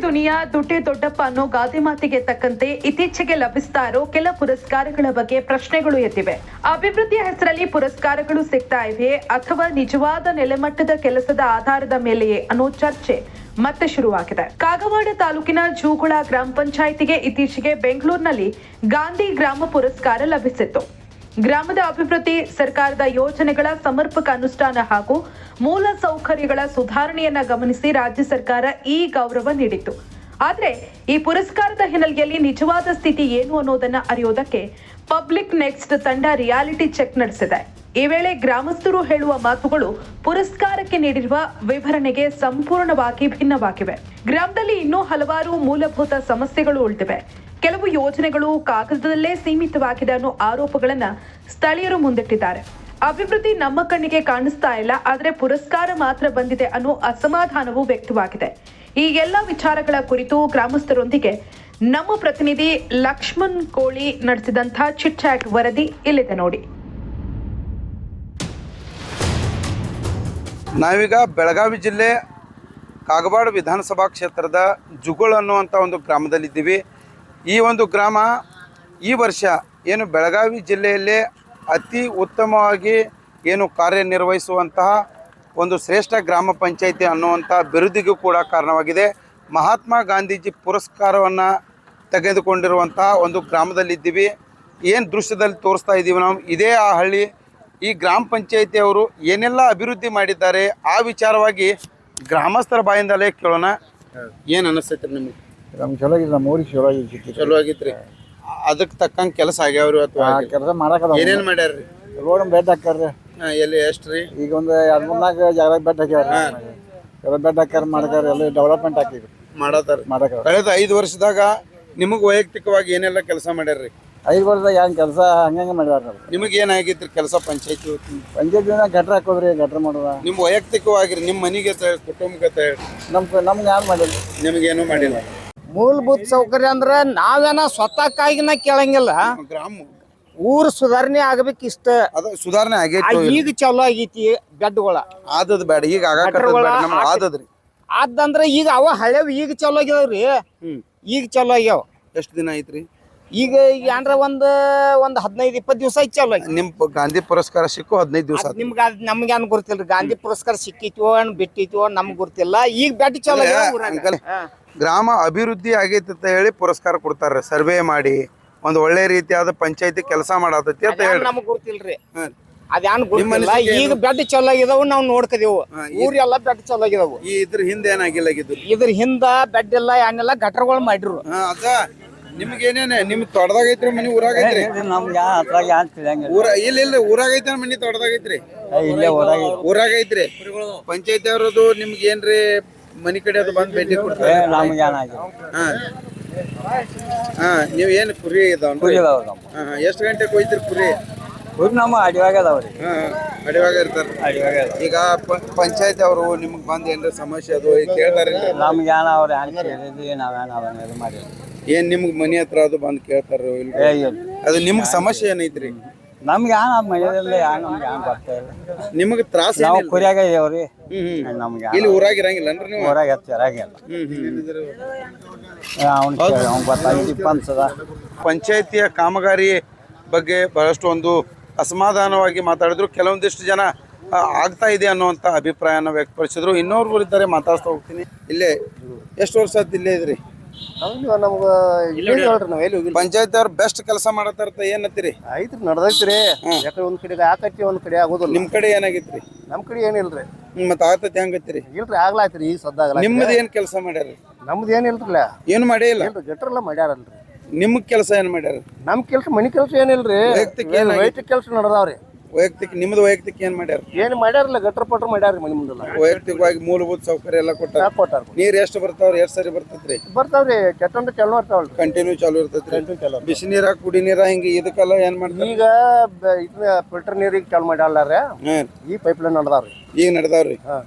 ದುನಿಯಾ ದುಡ್ಡೇ ದೊಡ್ಡಪ್ಪ ಅನ್ನೋ ಗಾದೆ ಮಾತಿಗೆ ತಕ್ಕಂತೆ ಇತ್ತೀಚೆಗೆ ಲಭಿಸ್ತಾ ಇರೋ ಕೆಲ ಪುರಸ್ಕಾರಗಳ ಬಗ್ಗೆ ಪ್ರಶ್ನೆಗಳು ಎದ್ದಿವೆ. ಅಭಿವೃದ್ಧಿಯ ಹೆಸರಲ್ಲಿ ಪುರಸ್ಕಾರಗಳು ಸಿಗ್ತಾ ಇವೆ ಅಥವಾ ನಿಜವಾದ ನೆಲೆಮಟ್ಟದ ಕೆಲಸದ ಆಧಾರದ ಮೇಲೆಯೇ ಅನ್ನೋ ಚರ್ಚೆ ಮತ್ತೆ ಶುರುವಾಗಿದೆ. ಕಾಗವಾಡ ತಾಲೂಕಿನ ಜೂಗುಳ ಗ್ರಾಮ ಪಂಚಾಯಿತಿಗೆ ಇತ್ತೀಚೆಗೆ ಬೆಂಗಳೂರಿನಲ್ಲಿ ಗಾಂಧಿ ಗ್ರಾಮ ಪುರಸ್ಕಾರ ಲಭಿಸಿತ್ತು. ಗ್ರಾಮದ ಅಭಿವೃದ್ಧಿ, ಸರ್ಕಾರದ ಯೋಜನೆಗಳ ಸಮರ್ಪಕ ಅನುಷ್ಠಾನ ಹಾಗೂ ಮೂಲ ಸೌಕರ್ಯಗಳ ಸುಧಾರಣೆಯನ್ನ ಗಮನಿಸಿ ರಾಜ್ಯ ಸರ್ಕಾರ ಈ ಗೌರವ ನೀಡಿತ್ತು. ಆದರೆ ಈ ಪುರಸ್ಕಾರದ ಹಿನ್ನೆಲೆಯಲ್ಲಿ ನಿಜವಾದ ಸ್ಥಿತಿ ಏನು ಅನ್ನೋದನ್ನ ಅರಿಯೋದಕ್ಕೆ ಪಬ್ಲಿಕ್ ನೆಕ್ಸ್ಟ್ ತಂಡ ರಿಯಾಲಿಟಿ ಚೆಕ್ ನಡೆಸಿದೆ. ಈ ವೇಳೆ ಗ್ರಾಮಸ್ಥರು ಹೇಳುವ ಮಾತುಗಳು ಪುರಸ್ಕಾರಕ್ಕೆ ನೀಡಿರುವ ವಿವರಣೆಗೆ ಸಂಪೂರ್ಣವಾಗಿ ಭಿನ್ನವಾಗಿವೆ. ಗ್ರಾಮದಲ್ಲಿ ಇನ್ನೂ ಹಲವಾರು ಮೂಲಭೂತ ಸಮಸ್ಯೆಗಳು ಉಳಿದಿವೆ. ಕೆಲವು ಯೋಜನೆಗಳು ಕಾಗದದಲ್ಲೇ ಸೀಮಿತವಾಗಿದೆ ಅನ್ನೋ ಆರೋಪಗಳನ್ನ ಸ್ಥಳೀಯರು ಮುಂದಿಟ್ಟಿದ್ದಾರೆ. ಅಭಿವೃದ್ಧಿ ನಮ್ಮ ಕಣ್ಣಿಗೆ ಕಾಣಿಸ್ತಾ ಇಲ್ಲ, ಆದರೆ ಪುರಸ್ಕಾರ ಮಾತ್ರ ಬಂದಿದೆ ಅನ್ನೋ ಅಸಮಾಧಾನವೂ ವ್ಯಕ್ತವಾಗಿದೆ. ಈ ಎಲ್ಲ ವಿಚಾರಗಳ ಕುರಿತು ಗ್ರಾಮಸ್ಥರೊಂದಿಗೆ ನಮ್ಮ ಪ್ರತಿನಿಧಿ ಲಕ್ಷ್ಮಣ್ ಕೋಳಿ ನಡೆಸಿದಂಥ ಚಿಟ್ ಚಾಟ್ ವರದಿ ಇಲ್ಲಿದೆ ನೋಡಿ. ನಾವೀಗ ಬೆಳಗಾವಿ ಜಿಲ್ಲೆ ಕಾಗವಾಡ ವಿಧಾನಸಭಾ ಕ್ಷೇತ್ರದ ಜುಗುಳ ಅನ್ನುವಂಥ ಒಂದು ಗ್ರಾಮದಲ್ಲಿದ್ದೀವಿ. ಈ ಒಂದು ಗ್ರಾಮ ಈ ವರ್ಷ ಏನು ಬೆಳಗಾವಿ ಜಿಲ್ಲೆಯಲ್ಲೇ ಅತಿ ಉತ್ತಮವಾಗಿ ಏನು ಕಾರ್ಯನಿರ್ವಹಿಸುವಂತಹ ಒಂದು ಶ್ರೇಷ್ಠ ಗ್ರಾಮ ಪಂಚಾಯಿತಿ ಅನ್ನುವಂಥ ಬಿರುದಿಗೂ ಕೂಡ ಕಾರಣವಾಗಿದೆ. ಮಹಾತ್ಮ ಗಾಂಧೀಜಿ ಪುರಸ್ಕಾರವನ್ನು ತೆಗೆದುಕೊಂಡಿರುವಂತಹ ಒಂದು ಗ್ರಾಮದಲ್ಲಿದ್ದೀವಿ. ಏನು ದೃಶ್ಯದಲ್ಲಿ ತೋರಿಸ್ತಾ ಇದ್ದೀವಿ ನಾವು, ಇದೇ ಆ ಹಳ್ಳಿ. ಈ ಗ್ರಾಮ ಪಂಚಾಯಿತಿಯವರು ಏನೆಲ್ಲ ಅಭಿವೃದ್ಧಿ ಮಾಡಿದ್ದಾರೆ ಆ ವಿಚಾರವಾಗಿ ಗ್ರಾಮಸ್ಥರ ಬಾಯಿಂದಲೇ ಕೇಳೋಣ. ಏನು ಅನ್ನಿಸ್ತೈತ್ರಿ ನಿಮಗೆ? ನಮ್ಗೆ ಚಲೋ ಆಗಿಲ್ಲ, ನಮ್ಮ ಊರಿಗೆ ಚಲೋ ಆಗಿತ್ತು. ಚಲೋ ಆಗಿತ್ರಿ. ಅದಕ್ಕೆ ತಕ್ಕಂಗೆ ಕೆಲಸ ಆಗ್ಯಾವ್ರಿ ಅಥವಾ ಕೆಲಸ ಮಾಡಕದ ಏನೇನು ಮಾಡ್ಯಾರ್ರಿ? ರೋಡ್ ಬೆಡ್ ಹಾಕ್ಯಾರ್ರಿ. ಎಲ್ಲಿ ಎಷ್ಟು ರೀ? ಈಗ ಒಂದು 2-3 ಜಾಗ ಬೆಡ್ ಹಾಕ್ಯಾರ. ಎಲ್ಲ ಬೆಡ್ ಹಾಕ್ಯಾರ ಮಾಡ್ಯಾರ, ಎಲ್ಲ ಡೆವಲಪ್ಮೆಂಟ್ ಹಾಕಿದ್ರು ಮಾಡತ್ತಾರ. ಕಳೆದ 5 ವರ್ಷದಾಗ ನಿಮಗೆ ವೈಯಕ್ತಿಕವಾಗಿ ಏನೆಲ್ಲ ಕೆಲಸ ಮಾಡ್ಯಾರ್ರಿ? 5 ವರ್ಷದಾಗ ಏನು ಕೆಲಸ ಹಂಗಂಗೆ ಮಾಡ್ಯಾರ. ನಿಮಗೆ ಏನಾಗಿತ್ರಿ ಕೆಲಸ ಪಂಚಾಯತಿ ಪಂಚಾಯತಿನ ಗಟ್ರ ಹಾಕೋದ್ರಿ, ಗಟ್ರ ಮಾಡೋದ. ನಿಮ್ಮ ವೈಯಕ್ತಿಕವಾಗಿರಿ, ನಿಮ್ಮ ಮನೆಗೆ ಕುಟುಂಬಕ್ಕೆ ನಮ್ಗೆ ಏನು ಮಾಡಿಲ್ಲ. ನಿಮಗೇನು ಮಾಡಿಲ್ಲ. ಮೂಲಭೂತ ಸೌಕರ್ಯ ಅಂದ್ರ ನಾವೇನ ಸ್ವತಃಕಾಗಿನ ಕೇಳಂಗಿಲ್ಲ. ಗ್ರಾಮ ಊರ್ ಸುಧಾರಣೆ ಆಗ್ಬೇಕು ಇಷ್ಟ. ಅದ ಸುಧಾರಣೆ ಆಗೈತಿ. ಈಗ ಚಲೋ ಆಗೈತಿ ಬೆಡ್ಗಳ. ಆದದ್ ಬೇಡ, ಈಗ ಆದದ್ರಿ. ಆದಂದ್ರ ಈಗ ಅವ ಹಳೆವ್ ಈಗ ಚಲೋ ಆಗ್ಯಾವ್ರಿ. ಈಗ ಚಲೋ ಆಗ್ಯಾವ. ಎಷ್ಟ್ ದಿನ ಐತ್ರಿ? ಈಗ ಏನ್ರ ಒಂದ್ 15-20 ದಿವಸ ಐತಿ ಚಲೋ ಆಗಿ. ನಿಮ್ ಗಾಂಧಿ ಪುರಸ್ಕಾರ ಸಿಕ್ಕು 15 ದಿವಸ. ನಿಮ್ಗ ನಮ್ಗೆ ಏನ್ ಗೊತ್ತಿಲ್ರಿ ಗಾಂಧಿ ಪುರಸ್ಕಾರ ಸಿಕ್ಕಿತ್ವೋ ಬಿಟ್ಟಿತ್ವೋ ನಮ್ಗ್ ಗೊತ್ತಿಲ್ಲ. ಈಗ ಬೆಡ್ ಚಲೋ ಆಗ್ಯಾವ. ಗ್ರಾಮ ಅಭಿವೃದ್ಧಿ ಆಗೈತಿ ಅಂತ ಹೇಳಿ ಪುರಸ್ಕಾರ ಕೊಡ್ತಾರ. ಸರ್ವೆ ಮಾಡಿ ಒಂದು ಒಳ್ಳೆ ರೀತಿಯಾದ ಪಂಚಾಯತಿ ಕೆಲಸ ಮಾಡತೈತಿ ಅಂತ ಹೇಳಿ ನಮಗ್ ಗೊತ್ತಿಲ್ರಿ. ಅದೇನ್ ಗೊತ್ತಿಲ್ಲ. ಈಗ ಬೆಡ್ ಚಲೋ ಆಗಿದಾವು, ನಾವ್ ನೋಡ್ಕದೇವು. ಊರೆಲ್ಲ ಬೆಡ್ ಚಲೋ ಆಗಿದಾವು. ಇದ್ರ ಹಿಂದೆ ಏನಾಗಿಲ್ಲ. ಇದ್ರ ಹಿಂದ ಬೆಡ್ ಎಲ್ಲ ಏನೆಲ್ಲ ಗಟರ್ಗಳು ಮಾಡಿರು. ಅದ ನಿಮ್ಗೇನೇನೆ ನಿಮ್ ತೊಡದಾಗ ಐತ್ರಿ ಮನಿ? ಊರಾಗ ಐತ್ರಿ? ಇಲ್ಲ ಊರಾಗ ಐತಿ ಮನಿ ತೊಡದಾಗ ಐತ್ರಿ? ಊರಾಗ ಐತ್ರಿ. ಪಂಚಾಯತಿ ಅವ್ರದ್ದು ನಿಮ್ಗೆ ಏನ್ರಿ ಮನಿ ಕಡೆ ಅದು ಬಂದ್ ಭೇಟಿ ಕೊಡ್ತಾರೆ? ನೀವ್ ಏನ್ ಕುರಿ ಇದಾವ? ಎಷ್ಟ್ ಗಂಟೆಗೆ ಹೋಯ್ತಿರಿ ಕುರಿ? ನಮ್ಮ ಅಡಿವಾಗ ಅದಾವ್ರಿ. ಅಡಿವಾಗ ಇರ್ತಾರ. ಈಗ ಪಂಚಾಯತಿ ಅವರು ನಿಮ್ಗ್ ಬಂದ್ ಏನ್ರ ಸಮಸ್ಯೆ ಅದು ಕೇಳ್ತಾರ? ನಮ್ಗೆ ಏನ ಅವ್ರ ನಾವೇನು ಮಾಡಿ ಏನ್ ನಿಮ್ಗ್ ಮನಿ ಹತ್ರ ಅದು ಬಂದ್ ಕೇಳ್ತಾರ? ಅದು ನಿಮ್ಗ್ ಸಮಸ್ಯೆ ಏನೈತ್ರಿ? ನಮ್ಗೆ ಏನ ಮನೆಯಲ್ಲ ನಮ್ಗೆ ಏನ್ ಬರ್ತಾ ಇಲ್ಲ. ನಿಮ್ಗೆ ತ್ರಾಸ? ನಾವು ಕುರಿಯಾಗ ಇದೇವ್ರಿ. ನಮ್ಗೆ ಇಲ್ಲಿ ಊರಾಗ ಇರಂಗಿಲ್ಲ ಅಂದ್ರೆ ನೀವು? ಊರಾಗ ಇರಂಗಿಲ್ಲ. ಪಂಚಾಯತಿಯ ಕಾಮಗಾರಿ ಬಗ್ಗೆ ಬಹಳಷ್ಟು ಒಂದು ಅಸಮಾಧಾನವಾಗಿ ಮಾತಾಡಿದ್ರು. ಕೆಲವೊಂದಿಷ್ಟು ಜನ ಆಗ್ತಾ ಇದೆ ಅನ್ನುವಂಥ ಅಭಿಪ್ರಾಯನ ವ್ಯಕ್ತಪಡಿಸಿದ್ರು. ಇನ್ನೊಬ್ರು ಇದ್ದಾರೆ, ಮಾತಾಡ್ತಾ ಹೋಗ್ತೀನಿ. ಇಲ್ಲೇ ಎಷ್ಟು ವರ್ಷ ಆಯ್ತು ಇಲ್ಲೇ ಇದ್ರಿ? ಪಂಚಾಯತಿ ಅವ್ರು ಬೆಸ್ಟ್ ಕೆಲಸ ಮಾಡತ್ತಾರ ಏನತ್ತೀರಿ? ಐತ್ರಿ, ನಡ್ದೈತ್ರಿ. ಯಾಕಂದ್ರೆ ಒಂದ್ ಕಡೆ ಆಕತಿ, ಒಂದ್ ಕಡೆ ಆಗೋದಿಲ್ಲ. ನಿಮ್ ಕಡೆ ಏನಾಗಿತ್ರಿ? ನಮ್ ಕಡೆ ಏನಿಲ್ರಿ. ಮತ್ತ ಆಗ್ತತಿ ಹೆಂಗತ್ತೀರಿ? ಇಲ್ರಿ, ಆಗ್ಲಾಯ್ತ್ರಿ. ಈಗ ಸದ್ದಾಗ ನಿಮ್ದು ಏನ್ ಕೆಲಸ ಮಾಡ್ಯಾರ? ನಮ್ದು ಏನಿಲ್ರಲ್ಲ, ಏನು ಮಾಡೇ ಇಲ್ಲ. ಗಟ್ರೆಲ್ಲ ಮಾಡ್ಯಾರಲ್ರಿ. ನಿಮ್ಗ್ ಕೆಲಸ ಏನ್ ಮಾಡ್ಯಾರ? ನಮ್ ಕೆಲ್ಸ ಮನಿ ಕೆಲ್ಸ ಏನಿಲ್ರಿ. ವೈಯಕ್ತಿಕ ಕೆಲ್ಸ ನಡೆದಾವ್ರಿ. ವೈಯಕ್ತಿಕ ನಿಮ್ದು ವೈಯಕ್ತಿಕ ಏನ್ ಮಾಡ್ಯಾರ? ಏನ್ ಮಾಡ್ಯಾರಲ್ಲ, ಗಟ್ರ ಪಟ್ರ ಮಾಡ್ಯಾರ್ರಿ ಮನಿ ಮುಂದೆಲ್ಲ. ವೈಯಕ್ತಿಕವಾಗಿ ಮೂಲಭೂತ ಸೌಕರ್ಯ ಎಲ್ಲ ಕೊಟ್ಟಾರ. ನೀರ್ ಎಷ್ಟು ಬರ್ತಾವ್ರಿ? ಎಷ್ಟು ಸರಿ ಬರ್ತೈತ್ರಿ? ಬರ್ತಾವ್ರಿ. ಕೆಟ್ಟಂದ್ರೆ ಚಲೋ ಇರ್ತಾವಲ್ರಿ. ಕಂಟಿನ್ಯೂ ಚಾಲು ಇರ್ತೈತ್ರಿ. ಬಿಸಿ ನೀರ, ಕುಡಿ ನೀರ ಹಿಂಗ ಇದಕ್ಕೆಲ್ಲ ಏನ್ ಮಾಡ್ತಾರೆ? ಈಗ ಇದನ್ನ ಫಿಲ್ಟರ್ ನೀರಿಗೆ ಚಾಲು ಮಾಡ್ಯಾರ. ಈ ಪೈಪ್ ಲೈನ್ ನಡೆದಾವ್ರಿ. ಈಗ ನಡೆದಾವ್ರಿ.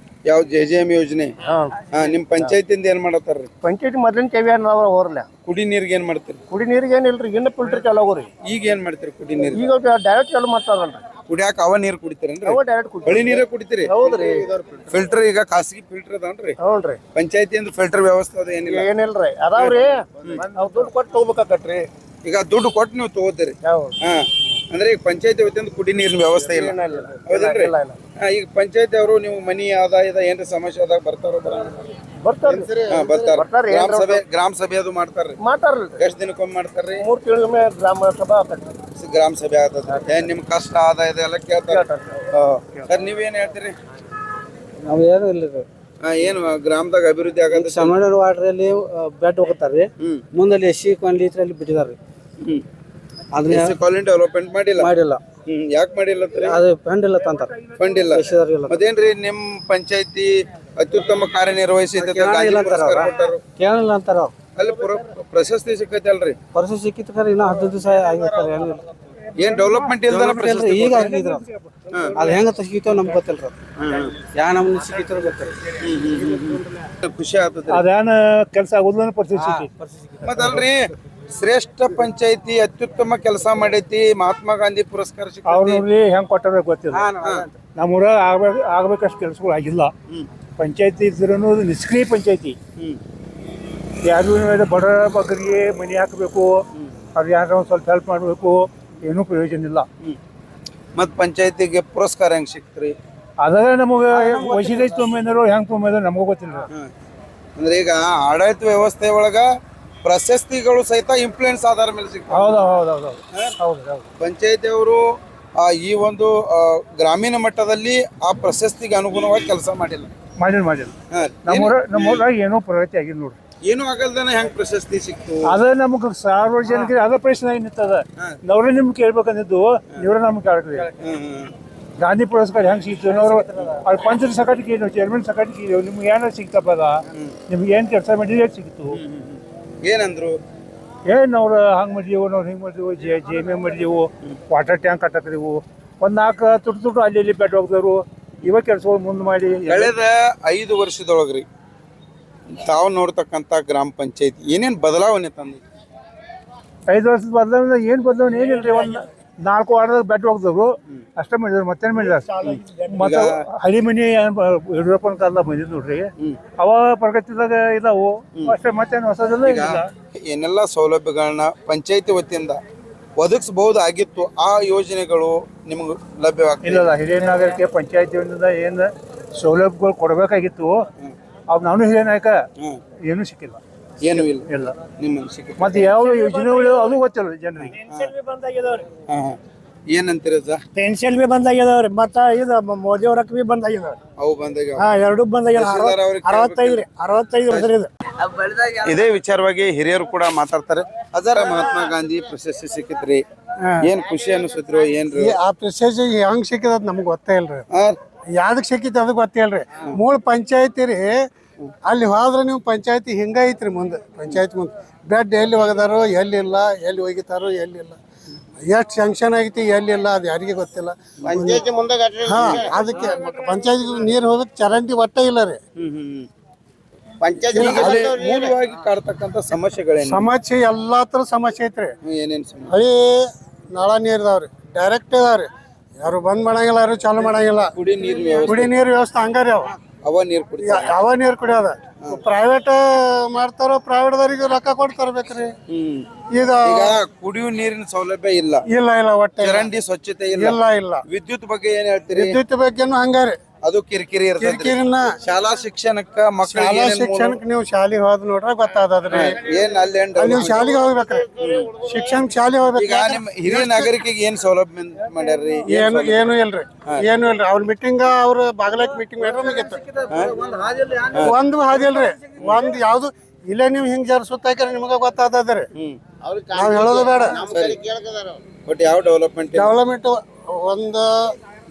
ಯಾವ JJM ಯೋಜನೆ? ನಿಮ್ ಪಂಚಾಯತಿಂದ ಏನ್ ಮಾಡತ್ತಾರ್ರಿ? ಪಂಚಾಯತಿ ಮೊದ್ಲಿನ ಕೆವಿ ಹೋರ್ಲ. ಕುಡಿ ನೀರ್ಗೆ ಏನ್ ಮಾಡ್ತೀರಿ? ಕುಡಿ ನೀರಿಗೆ ಏನಿಲ್ರಿ, ಇನ್ನ ಫಿಲ್ಟರ್ ಚಾಲು ಆಗೋರಿ. ಈಗ ಏನ್ ಮಾಡ್ತೀರಿ ಕುಡಿ ನೀರ್? ಈಗ ಡೈರೆಕ್ಟ್ ಚಾಲು ಮಾಡ್ತಾರಲ್ರಿ. ಕುಡಿಯಾಕ ಅವ ನೀರ್ ಕುಡಿತೀರೇನ್ರಿ? ಅವ ಡೈರೆಕ್ಟ್ ಕುಡಿ. ಹೊಳಿ ನೀರೇ ಕುಡಿತೀರಿ? ಹೌದ್ರಿ. ಫಿಲ್ಟರ್ ಈಗ ಖಾಸಗಿ ಫಿಲ್ಟರ್ ಅದಾವನ್ರಿ? ಹೌದ್ರಿ. ಪಂಚಾಯತಿ ಅಂದ್ರೆ ಫಿಲ್ಟರ್ ವ್ಯವಸ್ಥೆ ಅದ ಏನಿಲ್ಲ? ಏನಿಲ್ರಿ, ಅದಾವ್ರಿ. ನಾವ್ ದುಡ್ಡು ಕೊಟ್ಟು ತಗೋಬೇಕಾಕತ್ರಿ. ಈಗ ದುಡ್ಡು ಕೊಟ್ಟು ನೀವು ತಗೋತೀರಿ? ಹಾ, ಅಂದ್ರೆ ಈಗ ಪಂಚಾಯತಿ ವತಿಯಿಂದ ಕುಡಿ ನೀರಿನ ವ್ಯವಸ್ಥೆ ಇಲ್ಲ, ಹೌದಲ್ರಿ? ಈಗ ಪಂಚಾಯತಿ ಅವರು ನೀವು ಮನಿ ಆದಾಯದ ಏನ್ರ ಸಮಸ್ಯೆ ಆದಾಗ ಬರ್ತಾರೋ ಬರ್ತಾರ? ಗ್ರಾಮ ಸಭೆ ಅದು ಮಾಡ್ತಾರ್ರಿ? ಎಷ್ಟ್ ದಿನಕ್ಕೊಮ್ಮೆ ಮಾಡ್ತಾರ್ರಿ? 3 ತಿಂಗಳ ಗ್ರಾಮ ಸಭಾ ಆತೈತಿ. ಗ್ರಾಮ ಸಭೆ ಆಗ್ತದ. ನಿಮ್ ಕಷ್ಟ ಆದಾಯದ ಎಲ್ಲ ಕೇಳ್ತಾರ? ಸರ್ ನೀವೇನ್ ಹೇಳ್ತೀರಿ? ನಾವು ಏನು ಇಲ್ಲ ಏನು ಗ್ರಾಮದಾಗ ಅಭಿವೃದ್ಧಿ ಆಗಂತ ಸಮಾನ ವಾರ್ಡ್ರಲ್ಲಿ ಬೆಡ್ ಹೋಗ್ತಾರ್ರಿ, ಮುಂದಲ್ಲಿ ಎಸ್ಸಿ ಕಾಲನಿ ಇದ್ರಲ್ಲಿ ಬಿಟ್ಟಿದಾರ್ರಿ. ಕಾಲೋನಿ ಡೆವಲಪ್ಮೆಂಟ್ ಮಾಡಿಲ್ಲ. ಯಾಕೆ ಮಾಡಿಲ್ಲ? ಅದು ಫಂಡ್ ಇಲ್ಲ ತಂತಾರ. ಫಂಡ್ ಇಲ್ಲ. ಮತ್ತೇನ್ರಿ ನಿಮ್ ಪಂಚಾಯತಿ ಅತ್ಯುತ್ತಮ ಕಾರ್ಯನಿರ್ವಹಿಸಿದ ಕೇಳಿಲ್ಲ ಅಂತಾರ. ಅಲ್ಲಿ ಪ್ರಶಸ್ತಿ ಸಿಕ್ಕೈತಿ ಅಲ್ರಿ? ಪ್ರಶಸ್ತಿ ಸಿಕ್ಕಿತ್ತ ಇನ್ನ 15 ದಿವಸ ಆಗಿರ್ತಾರೆ. ಏನ್ ಡೆವಲಪ್ಮೆಂಟ್ ಇಲ್ದಾನ ಪ್ರಶಸ್ತಿ ಈಗ ಆಗಿದ್ರ ಅದು ಹೆಂಗ ಸಿಕ್ಕಿತ್ತೋ ನಮ್ಗೆ ಗೊತ್ತಿಲ್ರಿ. ಯಾ ನಮ್ಗೆ ಸಿಕ್ಕಿತ್ತೋ ಗೊತ್ತಿಲ್ಲ. ಖುಷಿ ಆಗ್ತದೆ. ಅದೇನ ಕೆಲಸ ಆಗುದಿಲ್ಲ ಪರಿಸ್ಥಿತಿ. ಮತ್ತಲ್ರಿ ಶ್ರೇಷ್ಠ ಪಂಚಾಯತಿ ಅತ್ಯುತ್ತಮ ಕೆಲಸ ಮಾಡೈತಿ, ಮಹಾತ್ಮ ಗಾಂಧಿ ಪುರಸ್ಕಾರ ಸಿಕ್ಕೈತಿ. ಅವ್ರಿ ಹೆಂಗ್ ಕೊಟ್ಟಾರ ಗೊತ್ತಿಲ್ಲ. ನಮ್ಮೂರಾಗ ಆಗ್ಬೇಕಷ್ಟು ಕೆಲಸಗಳು ಆಗಿಲ್ಲ. ಪಂಚಾಯತಿ ಇದ್ರೂ ನಿಷ್ಕ್ರಿಯ ಪಂಚಾಯತಿ. ಯಾರು ಬಡ ಬಗ್ಗರಿಗೆ ಮನೆ ಹಾಕಬೇಕು, ಅವ್ರು ಯಾರು ಒಂದು ಸ್ವಲ್ಪ ಹೆಲ್ಪ್ ಮಾಡಬೇಕು, ಏನೂ ಪ್ರಯೋಜನ ಇಲ್ಲ. ಮತ್ ಪಂಚಾಯತಿಗೆ ಪುರಸ್ಕಾರ ಹೆಂಗ್ ಸಿಕ್ತ್ರಿ? ಅದ ನಮಗೆ ವಶೀಲೈತಿ ತೊಂಬಂದರು ಹೆಂಗ್ ತೊಂಬಂದ್ರು ನಮಗೂ ಗೊತ್ತಿಲ್ಲ. ಅಂದ್ರೆ ಈಗ ಆಡಳಿತ ವ್ಯವಸ್ಥೆ ಒಳಗ ಪ್ರಶಸ್ತಿಗಳು ಸಹಿತ ಇನ್ಫ್ಲೂಯೆನ್ಸ್ ಆಧಾರ ಮೇಲೆ ಸಿಗ್ತದೆ. ಪಂಚಾಯತಿ ಅವರು ಈ ಒಂದು ಗ್ರಾಮೀಣ ಮಟ್ಟದಲ್ಲಿ ಆ ಪ್ರಶಸ್ತಿಗೆ ಅನುಗುಣವಾಗಿ ಕೆಲಸ ಮಾಡಿಲ್ಲ. ನಮ್ಮೂರಾಗ ಏನೋ ಪ್ರಗತಿ ಆಗಿಲ್ಲ ನೋಡ್ರಿ. ಏನು ಆಗಲ್ದಾನೆ ಹೆಂಗ್ ಪ್ರಶಸ್ತಿ ಸಿಕ್ತು? ಅದ ನಮಗ್ ಸಾರ್ವಜನಿಕರಿಗೆ ಅದ ಪ್ರಶ್ನೆ ನಿಂತದ. ನಾವ್ರೆ ನಿಮ್ಗೆ ಕೇಳ್ಬೇಕಂದಿದ್ದು, ನೀವ್ರೆ ನಮ್ಗೆ ಕೇಳ್ತೀವಿ. ಗಾಂಧಿ ಪುರಸ್ಕಾರ ಹೆಂಗ್ ಸಿಕ್ತು? ನಾವು ಅಲ್ಲಿ ಪಂಚದ ಸಕಾಟಿಗೆ ಚೇರ್ಮನ್ ಸಕಾಟಿಗೆ ನಿಮ್ಗೆ ಏನಾರು ಸಿಗ್ತಪ್ಪದ, ನಿಮ್ಗೆ ಏನ್ ಕೆಲಸ ಮಾಡಿದ್ರೆ ಸಿಕ್ತು. ಏನಂದ್ರು? ಅವ್ರು ಹಂಗೆ ಮಾಡಿದೆವು, ನಾವು ಹಿಂಗೆ ಮಾಡಿದೆವು, JMA ಮಾಡಿದೆವು, ವಾಟರ್ ಟ್ಯಾಂಕ್ ಕಟ್ಟಕ್ರಿವು, ಒಂದು 4 ತುಟ್ಟು ಅಲ್ಲಿ ಇಲ್ಲಿ ಬೆಡ್ ಹೋಗ್ದವ್ರು. ಇವಾಗ ಕೆಲಸಗಳು ಮುಂದೆ ಮಾಡಿ ಕಳೆದ 5 ವರ್ಷದೊಳಗ್ರಿ ತಾವು ನೋಡ್ತಕ್ಕಂಥ ಗ್ರಾಮ ಪಂಚಾಯತಿ ಏನೇನು ಬದಲಾವಣೆ ತಂದಿ? 5 ವರ್ಷದ ಬದಲಾವಣೆ ಏನು ಬದಲಾವಣೆ ಏನಿಲ್ರಿ. ಒಂದು 4 ವಾರದಾಗ ಬೆಡ್ ಹೋಗ್ದವ್ರು ಅಷ್ಟೇ ಮಾಡಿದ್ರು, ಮತ್ತೇನು ಮಾಡಿದಾರೆ. ಮತ್ತೆ ಹಳಿ ಮನಿ ಯಡಿಯೂರಪ್ಪನ ಕಾಲದಾಗ ಬಂದಿದ್ದು ನೋಡ್ರಿ, ಅವ ಪ್ರಗತಿದಾಗ ಇದಾವು ಅಷ್ಟೇ, ಮತ್ತೇನು ಹೊಸದೆಲ್ಲ ಇಲ್ಲ. ಏನೆಲ್ಲ ಸೌಲಭ್ಯಗಳನ್ನ ಪಂಚಾಯತಿ ವತಿಯಿಂದ ಒದಗಿಸಬಹುದಾಗಿತ್ತು, ಆ ಯೋಜನೆಗಳು ನಿಮ್ಗೆ ಲಭ್ಯವಾಗ್ತಿಲ್ಲ? ಇಲ್ಲ, ಹಿರಿಯ ನಾಗರಿಕ ಪಂಚಾಯತಿಯಿಂದ ಏನು ಸೌಲಭ್ಯಗಳು ಕೊಡಬೇಕಾಗಿತ್ತು ಅವ್ ನಾನು ಹಿರಿಯ ನಾಯಕ ಏನೂ ಸಿಕ್ಕಿಲ್ಲ. ಏನು ಇಲ್ಲ ಇಲ್ಲ ನಿಮ್ಮ ಸಿಕ್ಕ. ಮತ್ತೆ ಯಾವ ಯೋಜನೆಗಳು ಅದು ಗೊತ್ತಿಲ್ಲ ಜನರಿಗೆ. ಏನಂತೀರ? ಪೆನ್ಷನ್ ಬಿ ಬಂದಾಗ್ಯದವ್ರಿ, ಮತ್ತ ಇದು ಮೋದಿ ಅವ್ರಕ್ ಬಿ ಬಂದಾಗ್ಯದವ್ರಿ. ಅವು ಬಂದಾಗ ಎರಡು ಬಂದಾಗ್ಯದ. 65 ವರ್ಷ ಇದೆ. ಇದೇ ವಿಚಾರವಾಗಿ ಹಿರಿಯರು ಕೂಡ ಮಾತಾಡ್ತಾರೆ. ಅದರ ಮಹಾತ್ಮ ಗಾಂಧಿ ಪ್ರಶಸ್ತಿ ಸಿಕ್ಕಿತ್ರಿ, ಏನ್ ಖುಷಿ ಅನಿಸುತ್ರಿ? ಏನ್ರಿ ಆ ಪ್ರಶಸ್ತಿ ಹೆಂಗ್ ಸಿಕ್ಕಿದ ನಮ್ಗೆ ಗೊತ್ತೇ ಇಲ್ರಿ. ಯಾವ್ದಕ್ ಸಿಕ್ಕಿತ್ತು ಅದು ಗೊತ್ತೇ ಇಲ್ರಿ. ಮೂಲ ಪಂಚಾಯತಿ ರೀ, ಅಲ್ಲಿ ಹೋದ್ರೆ ನೀವು ಪಂಚಾಯತಿ ಹಿಂಗ ಐತ್ರಿ. ಮುಂದೆ ಪಂಚಾಯತಿ ಮುಂದೆ ಬೆಡ್ ಎಲ್ಲಿ ಒಗದಾರೋ ಎಲ್ಲಿಲ್ಲ, ಎಲ್ಲಿ ಒಗಿತಾರೋ ಎಲ್ಲಿಲ್ಲ, ಎಷ್ಟು ಸ್ಯಾಂಕ್ಷನ್ ಆಗೈತಿ ಎಲ್ಲಿಲ್ಲ, ಅದು ಯಾರಿಗೆ ಗೊತ್ತಿಲ್ಲ. ಹಾ, ಅದಕ್ಕೆ ಪಂಚಾಯತಿ ನೀರು ಹೋಗಕ್ಕೆ ಚರಂಡಿ ಒಟ್ಟ ಇಲ್ಲ ರೀ. ಮೂಲವಾಗಿ ಕಾಡ್ತಕ್ಕಂಥ ಸಮಸ್ಯೆಗಳೇನು? ಸಮಸ್ಯೆ ಎಲ್ಲಾ ತರ ಸಮಸ್ಯೆ ಐತ್ರಿ. ಏನೇನು ಸಮಸ್ಯೆ? ಹಳಿ ನಾಳ ನೀರ್ ಇದಾವ್ರಿ, ಡೈರೆಕ್ಟ್ ಇದಾವ್ರಿ. ಯಾರು ಬಂದ್ ಮಾಡಂಗಿಲ್ಲ, ಯಾರು ಚಾಲು ಮಾಡಂಗಿಲ್ಲ. ಕುಡಿ ನೀರ್ ವ್ಯವಸ್ಥೆ ಹಂಗಾರಿ ಅವ ನೀರು ಕುಡಿ ಯಾವ ನೀರು ಕುಡಿಯೋದ. ಪ್ರೈವೇಟ್ ಮಾಡ್ತಾರೋ, ಪ್ರೈವೇಟ್ದವ್ರಿಗೆ ರೊಕ್ಕ ಕೊಟ್ಟು ತರ್ಬೇಕ್ರಿ. ಈಗ ಕುಡಿಯುವ ನೀರಿನ ಸೌಲಭ್ಯ ಇಲ್ಲ, ಒಟ್ಟೆ ಚರಂಡಿ ಸ್ವಚ್ಛತೆ ಇಲ್ಲ. ವಿದ್ಯುತ್ ಬಗ್ಗೆ ಏನ್ ಹೇಳ್ತೀರಿ? ವಿದ್ಯುತ್ ಬಗ್ಗೆನು ಹಂಗಾರಿ, ಅದು ಕಿರಿಕಿರಿ ಇರ್ತೈತಿ. ಶಾಲಾ ಶಿಕ್ಷಣಕ್ಕ ಶಾಲಾ ಶಿಕ್ಷಣಕ್ಕೆ ನೀವು ಶಾಲೆಗೆ ಹೋದ್ ನೋಡ್ರೆ ಗೊತ್ತಾದ್ರಿ. ಏನ್ ಅಲ್ಲಿ ನೀವು ಶಾಲೆಗೆ ಹೋಗ್ಬೇಕ್ರಿ, ಶಿಕ್ಷಣ ಶಾಲೆ ಹೋಗ್ಬೇಕು. ಈಗ ನಿಮ್ ಹಿರಿಯ ನಾಗರಿಕರಿಗೆ ಏನ್ ಸೌಲಭ್ಯ ಮಾಡ್ಯಾರ್ರಿ? ಏನು ಇಲ್ರಿ. ಅವ್ರ ಮೀಟಿಂಗ್, ಅವ್ರ ಬಾಗಲಕ್ ಮೀಟಿಂಗ್ ಮಾಡ್ರೆ ಮುಗಿತ್ತು. ಒಂದು ಹಾದಿ ಇಲ್ರಿ, ಒಂದ್ ಯಾವ್ದು ಇಲ್ಲೇ. ನೀವು ಹಿಂಗ್ ಜರ ಸುತ್ತಾಕ್ರಿ ನಿಮ್ಗ ಗೊತ್ತಾದ್ರಿ. ನಾವ್ ಹೇಳೋದು ಬೇಡ. ಬಟ್ ಯಾವ ಡೆವಲಪ್ಮೆಂಟ್ ಒಂದು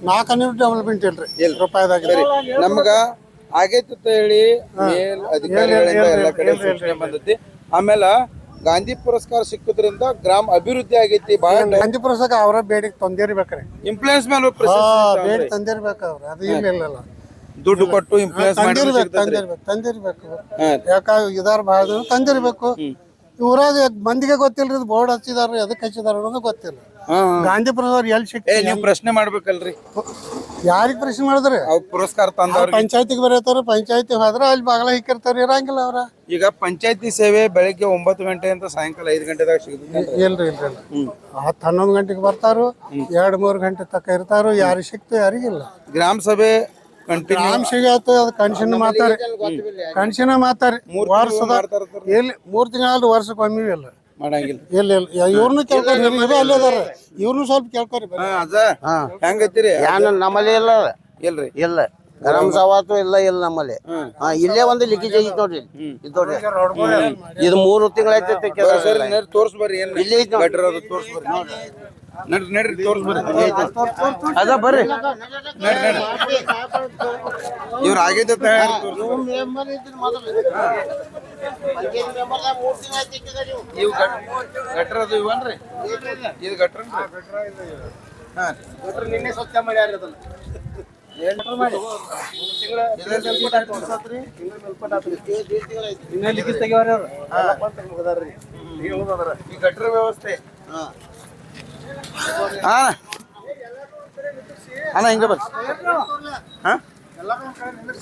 4 ಡೆವಲಪ್ಮೆಂಟ್ ಇಲ್ರಿ ರೂಪಾಯಿದಾಗ. ನಮ್ಗ ಆಗೈತಿ ಅಂತ ಹೇಳಿ ಮೇಲ್ ಅಧಿಕಾರಿಗಳಿಂದ ಎಲ್ಲ ಕಡೆ ಸೂಚನೆ ಬಂದೈತಿ. ಆಮೇಲೆ ಗಾಂಧಿ ಪುರಸ್ಕಾರ ಸಿಕ್ಕುದ್ರಿಂದ ಗ್ರಾಮ ಅಭಿವೃದ್ಧಿ ಆಗೈತಿ. ಗಾಂಧಿ ಪುರಸ್ಕಾರ ಅವರ ಬೇಡಿಕೆ ತಂದಿರ್ಬೇಕ್ರಿ. ಇಂಪ್ಲೂಯೆನ್ಸ್ ಮೇಲೆ ಬೇಡಿ ತಂದಿರ್ಬೇಕ ಅವ್ರ, ಅದು ಇಲ್ಲ. ದುಡ್ಡು ಕೊಟ್ಟು ಇಂಪ್ಲೂಯೆನ್ಸ್ ತಂದಿರ್ಬೇಕು. ಯಾಕ ಇದಾರ ಬಹಳ ತಂದಿರ್ಬೇಕು. ಊರಾಗ ಮಂದಿಗೆ ಗೊತ್ತಿಲ್ರಿ, ಬೋರ್ಡ್ ಹಚ್ಚಿದಾರ, ಎದಕ್ಕೆ ಹಚ್ಚಿದಾರ ಅನ್ನೋದು ಗೊತ್ತಿಲ್ಲ. ಗಾಂಧಿಪುರದವ್ರು ಎಲ್ಲಿ ಏ ಸಿಕ್ತಿ ನೀವು ಪ್ರಶ್ನೆ ಮಾಡ್ಬೇಕಲ್ರಿ, ಯಾರಿಗ್ ಪ್ರಶ್ನೆ ಮಾಡಿದ್ರಿ ಅವ್ ಪುರಸ್ಕಾರ ತಂದವ್ರಿಗೆ. ಪಂಚಾಯತಿಗೆ ಬರೀತಾರ, ಪಂಚಾಯತಿ ಹೋದ್ರ ಅಲ್ಲಿ ಬಾಗಲ ಹಿಕ್ಕಿರ್ತಾರ, ಇರಂಗಿಲ್ಲ ಅವ್ರ. ಈಗ ಪಂಚಾಯತಿ ಸೇವೆ ಬೆಳಿಗ್ಗೆ 9 ಗಂಟೆ ಅಂತ ಸಾಯಂಕಾಲ 5 ಗಂಟೆದಾಗ ಸಿಗುತ್ತೆ. ಇಲ್ರಿ 10-11 ಗಂಟೆಗೆ ಬರ್ತಾರು, 2-3 ಗಂಟೆ ತಕ್ಕ ಇರ್ತಾರು. ಯಾರಿಗೆ ಸಿಕ್ತು ಯಾರಿಗಿಲ್ಲ. ಗ್ರಾಮ ಸಭೆ ಕಂಟಿನ್ಯೂ ಗ್ರಾಮ ಸಿಗತ್ತ, ಅದು ಕನ್ಸಿನ ಮಾತಾರಿ, ಕನ್ಸಿನ ಮಾತಾರಿ. ವರ್ಷದ ಎಲ್ಲಿ 3 ತಿಂಗಳ ವರ್ಷಕ್ಕೆ ಒಮ್ಮೆ ಇಲ್ಲ ಮಾಡಂಗಿಲ್ಲ. ಇಲ್ಲ ಇವ್ರನ್ನು ಕೇಳ್ಕೊರಿ, ಇದು ಅಲ್ಲೇ ಅದಾರ, ಇವ್ರನ್ನು ಸ್ವಲ್ಪ ಕೇಳ್ಕೊರಿ. ಅಜ್ಜ ಹೆಂಗೈತಿರಿ? ನಮ್ಮಲ್ಲಿ ಇಲ್ಲ ಇಲ್ರಿ ಇಲ್ಲ ಗರಂ ಸವಾತು ಇಲ್ಲ ಇಲ್ಲ ನಮ್ಮಲ್ಲಿ. ಇಲ್ಲೇ ಒಂದು ಲಿಖಿತ ಐತಿ ನೋಡ್ರಿ, ಇದು ನೋಡ್ರಿ, ಇದು 3 ತಿಂಗಳಾಯ್ತೈತಿ. ತೋರ್ಸ್ ಬರ್ರಿ, ಏನ್ ಇಲ್ಲಿ ಐತಿ ಗಟ್ರ ಅದು ತೋರ್ಸ್ ಬರ್ರಿ, ನಡ್ರಿ ತೋರ್ಸ್ ಬರ್ರಿ. ಅದ ಬರ್ರಿ. ಇವ್ರ ಆಗೈತೆ ಇವ್ ಗಟ್ರ ಅದು ಇವನ್ರಿ, ಇದು ಗಟ್ರ ನಿನ್ನೆ ಸ್ವಚ್ಛ ಮಾಡ್ಯಾರ ಅದನ್ನ. ಈ ಗಟ್ರ ವ್ಯವಸ್ಥೆ ಅಣ್ಣ ಹಿಂಗ ಬರ್ರಿ.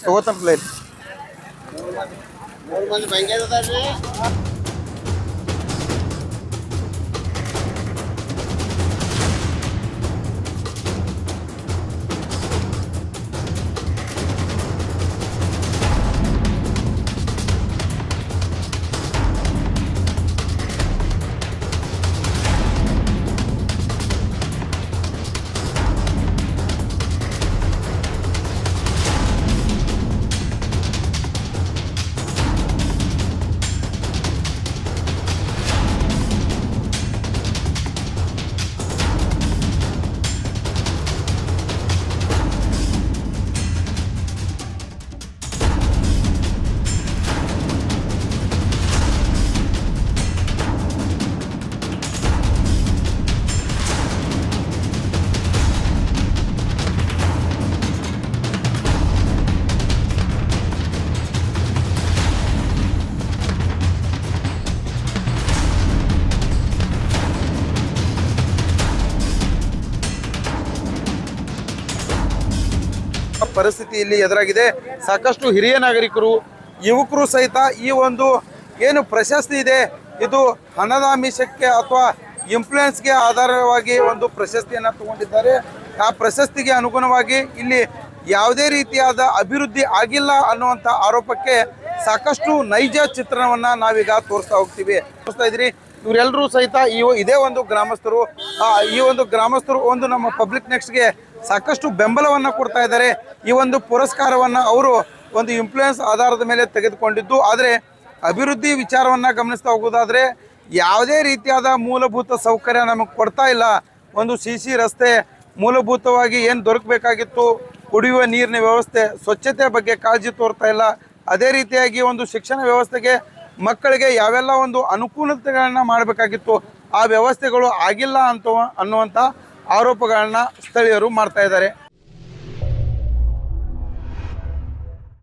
ತಗೋತಂಪ್ಲ ಇಲ್ಲಿ 3 ಮಂದಿ ಬಂಗ್ಯಾರದಾರ್ರಿ. ಪರಿಸ್ಥಿತಿ ಇಲ್ಲಿ ಎದುರಾಗಿದೆ. ಸಾಕಷ್ಟು ಹಿರಿಯ ನಾಗರಿಕರು, ಯುವಕರು ಸಹಿತ ಈ ಒಂದು ಏನು ಪ್ರಶಸ್ತಿ ಇದೆ ಇದು ಹಣದ ಆಮಿಷಕ್ಕೆ ಅಥವಾ ಇನ್ಫ್ಲೂಯೆನ್ಸ್ಗೆ ಆಧಾರವಾಗಿ ಒಂದು ಪ್ರಶಸ್ತಿಯನ್ನು ತಗೊಂಡಿದ್ದಾರೆ. ಆ ಪ್ರಶಸ್ತಿಗೆ ಅನುಗುಣವಾಗಿ ಇಲ್ಲಿ ಯಾವುದೇ ರೀತಿಯಾದ ಅಭಿವೃದ್ಧಿ ಆಗಿಲ್ಲ ಅನ್ನುವಂಥ ಆರೋಪಕ್ಕೆ ಸಾಕಷ್ಟು ನೈಜ ಚಿತ್ರಣವನ್ನು ನಾವೀಗ ತೋರಿಸ್ತಾ ಹೋಗ್ತೀವಿ. ತೋರಿಸ್ತಾ ಇದ್ರಿ ಇವರೆಲ್ಲರೂ ಸಹಿತ ಇದೇ ಒಂದು ಗ್ರಾಮಸ್ಥರು. ಈ ಒಂದು ಗ್ರಾಮಸ್ಥರು ಒಂದು ನಮ್ಮ ಪಬ್ಲಿಕ್ ನೆಕ್ಸ್ಟ್ಗೆ ಸಾಕಷ್ಟು ಬೆಂಬಲವನ್ನು ಕೊಡ್ತಾ ಇದ್ದಾರೆ. ಈ ಒಂದು ಪುರಸ್ಕಾರವನ್ನು ಅವರು ಒಂದು ಇನ್ಫ್ಲೂಯೆನ್ಸ್ ಆಧಾರದ ಮೇಲೆ ತೆಗೆದುಕೊಂಡಿದ್ದು. ಆದರೆ ಅಭಿವೃದ್ಧಿ ವಿಚಾರವನ್ನು ಗಮನಿಸ್ತಾ ಹೋಗೋದಾದರೆ ಯಾವುದೇ ರೀತಿಯಾದ ಮೂಲಭೂತ ಸೌಕರ್ಯ ನಮಗೆ ಕೊಡ್ತಾ ಇಲ್ಲ. ಒಂದು CC ರಸ್ತೆ, ಮೂಲಭೂತವಾಗಿ ಏನು ದೊರಕಬೇಕಾಗಿತ್ತು ಕುಡಿಯುವ ನೀರಿನ ವ್ಯವಸ್ಥೆ, ಸ್ವಚ್ಛತೆ ಬಗ್ಗೆ ಕಾಳಜಿ ತೋರ್ತಾ ಇಲ್ಲ. ಅದೇ ರೀತಿಯಾಗಿ ಒಂದು ಶಿಕ್ಷಣ ವ್ಯವಸ್ಥೆಗೆ ಮಕ್ಕಳಿಗೆ ಯಾವೆಲ್ಲ ಒಂದು ಅನುಕೂಲತೆಗಳನ್ನ ಮಾಡಬೇಕಾಗಿತ್ತು ಆ ವ್ಯವಸ್ಥೆಗಳು ಆಗಿಲ್ಲ ಅನ್ನುವಂಥ ಆರೋಪಗಳನ್ನ ಸ್ಥಳೀಯರು ಮಾಡ್ತಾ ಇದ್ದಾರೆ.